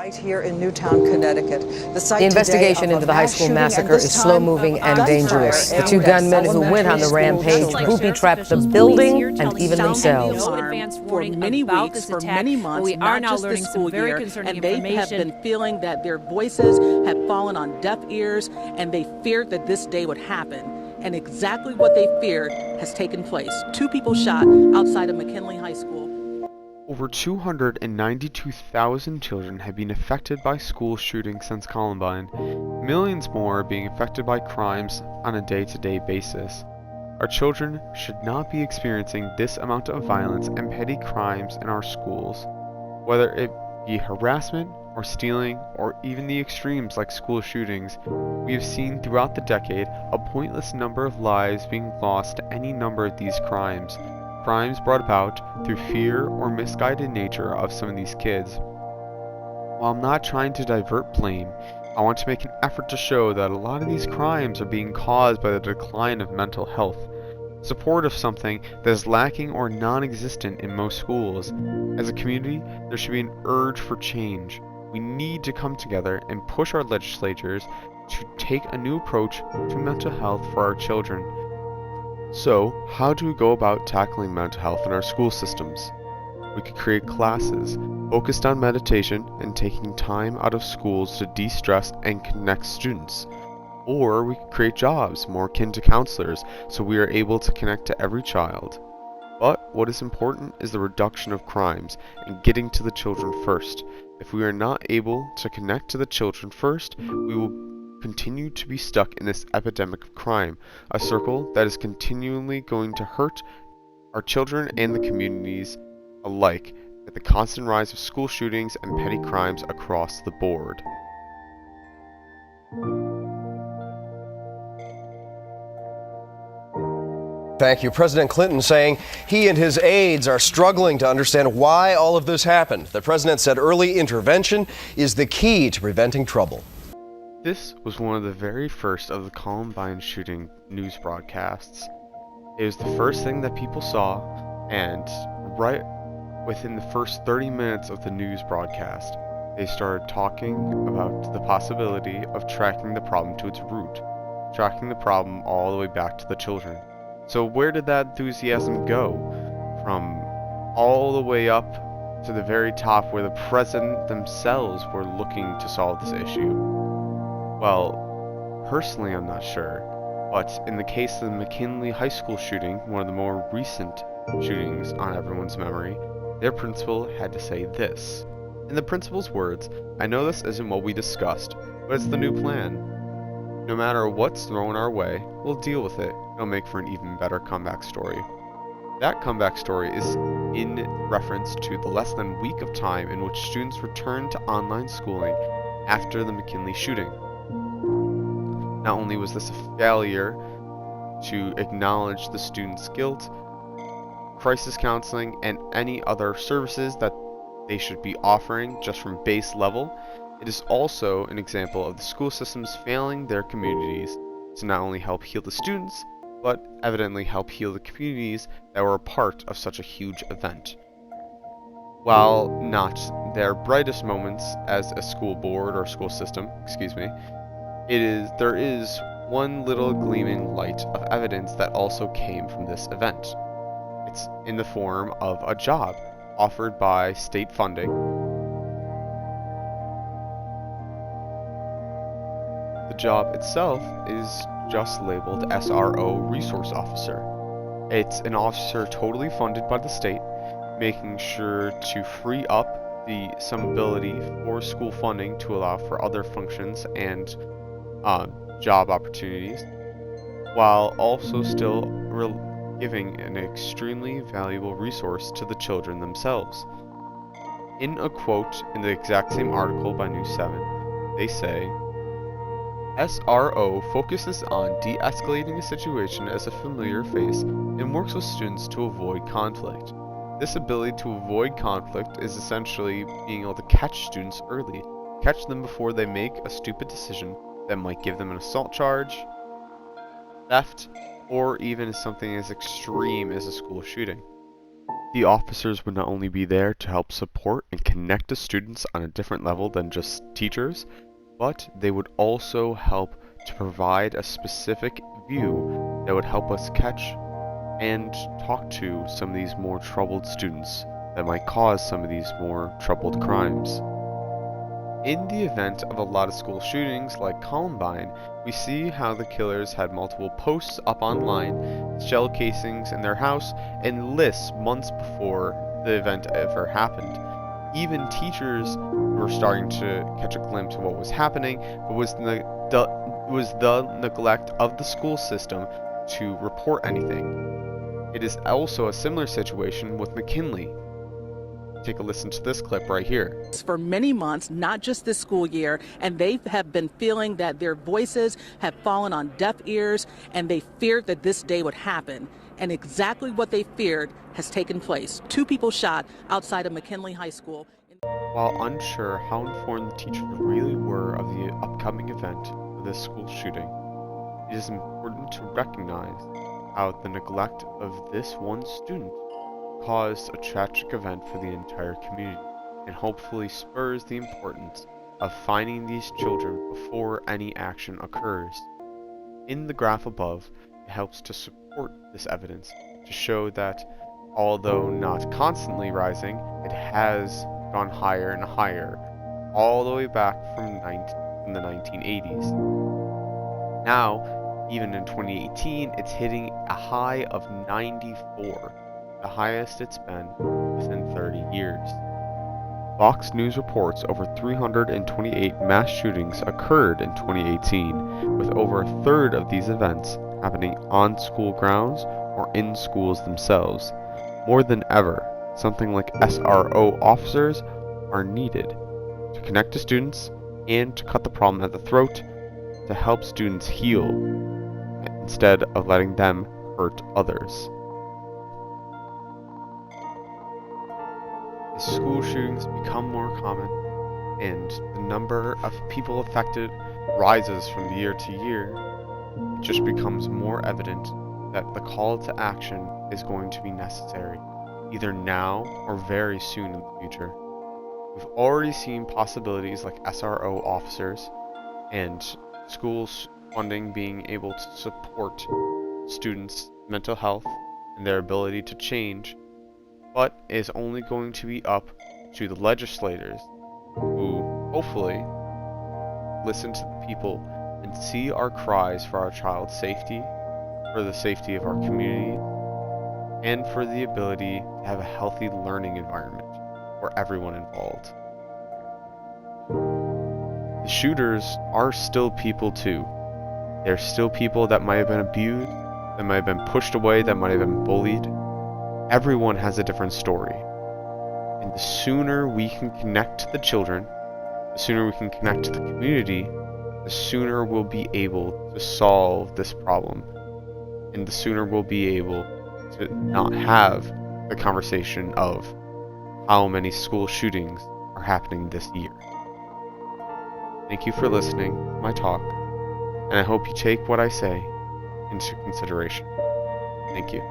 Right here in Newtown, Connecticut. The investigation into the high school massacre is slow-moving and dangerous. The two gunmen who went on the rampage booby-trapped the building and even themselves. For many weeks, for many months, we are now learning some very concerning information. And they have been feeling that their voices have fallen on deaf ears, and they feared that this day would happen. And exactly what they feared has taken place. 2 people shot outside of McKinley High School. Over 292,000 children have been affected by school shootings since Columbine. Millions more are being affected by crimes on a day-to-day basis. Our children should not be experiencing this amount of violence and petty crimes in our schools. Whether it be harassment or stealing or even the extremes like school shootings, we have seen throughout the decade a pointless number of lives being lost to any number of these crimes. Crimes brought about through fear or misguided nature of some of these kids. While I'm not trying to divert blame, I want to make an effort to show that a lot of these crimes are being caused by the decline of mental health, support of something that is lacking or non-existent in most schools. As a community, there should be an urge for change. We need to come together and push our legislatures to take a new approach to mental health for our children. So, how do we go about tackling mental health in our school systems? We could create classes focused on meditation and taking time out of schools to de-stress and connect students. Or we could create jobs more akin to counselors so we are able to connect to every child. But what is important is the reduction of crimes and getting to the children first. If we are not able to connect to the children first, we will continue to be stuck in this epidemic of crime, a circle that is continually going to hurt our children and the communities alike, with the constant rise of school shootings and petty crimes across the board. Thank you. President Clinton saying he and his aides are struggling to understand why all of this happened. The president said early intervention is the key to preventing trouble. This was one of the very first of the Columbine shooting news broadcasts. It was the first thing that people saw, and right within the first 30 minutes of the news broadcast, they started talking about the possibility of tracking the problem to its root, tracking the problem all the way back to the children. So where did that enthusiasm go? From all the way up to the very top where the president themselves were looking to solve this issue? Well, personally I'm not sure, but in the case of the McKinley High School shooting, one of the more recent shootings on everyone's memory, their principal had to say this. In the principal's words, "I know this isn't what we discussed, but it's the new plan. No matter what's thrown our way, we'll deal with it. It'll make for an even better comeback story." That comeback story is in reference to the less than week of time in which students returned to online schooling after the McKinley shooting. Not only was this a failure to acknowledge the students' guilt, crisis counseling, and any other services that they should be offering just from base level, it is also an example of the school systems failing their communities to not only help heal the students, but evidently help heal the communities that were a part of such a huge event. While not their brightest moments as a school board or school system, there is one little gleaming light of evidence that also came from this event. It's in the form of a job offered by state funding. The job itself is just labeled SRO Resource Officer. It's an officer totally funded by the state, making sure to free up some ability for school funding to allow for other functions and job opportunities, while also still giving an extremely valuable resource to the children themselves. In a quote in the exact same article by News 7, they say, SRO focuses on de-escalating a situation as a familiar face and works with students to avoid conflict. This ability to avoid conflict is essentially being able to catch students early, catch them before they make a stupid decision that might give them an assault charge, theft, or even something as extreme as a school shooting. The officers would not only be there to help support and connect the students on a different level than just teachers, but they would also help to provide a specific view that would help us catch and talk to some of these more troubled students that might cause some of these more troubled crimes. In the event of a lot of school shootings like Columbine, we see how the killers had multiple posts up online, shell casings in their house, and lists months before the event ever happened. Even teachers were starting to catch a glimpse of what was happening, but was the neglect of the school system to report anything. It is also a similar situation with McKinley. Take a listen to this clip right here. For many months, not just this school year, and they have been feeling that their voices have fallen on deaf ears, and they feared that this day would happen. And exactly what they feared has taken place. 2 people shot outside of McKinley High School. While unsure how informed the teachers really were of the upcoming event of this school shooting, it is important to recognize how the neglect of this one student caused a tragic event for the entire community, and hopefully spurs the importance of finding these children before any action occurs. In the graph above, it helps to support this evidence to show that, although not constantly rising, it has gone higher and higher, all the way back from the 1980s. Now, even in 2018, it's hitting a high of 94. The highest it's been within 30 years. Fox News reports over 328 mass shootings occurred in 2018, with over a third of these events happening on school grounds or in schools themselves. More than ever, something like SRO officers are needed to connect to students and to cut the problem at the throat, to help students heal instead of letting them hurt others. As school shootings become more common and the number of people affected rises from year to year, it just becomes more evident that the call to action is going to be necessary, either now or very soon in the future. We've already seen possibilities like SRO officers and schools funding being able to support students' mental health and their ability to change, but it is only going to be up to the legislators who hopefully listen to the people and see our cries for our child's safety, for the safety of our community, and for the ability to have a healthy learning environment for everyone involved. The shooters are still people too. They're still people that might have been abused, that might have been pushed away, that might have been bullied. Everyone has a different story. And the sooner we can connect to the children, the sooner we can connect to the community, the sooner we'll be able to solve this problem. And the sooner we'll be able to not have the conversation of how many school shootings are happening this year. Thank you for listening to my talk, and I hope you take what I say into consideration. Thank you.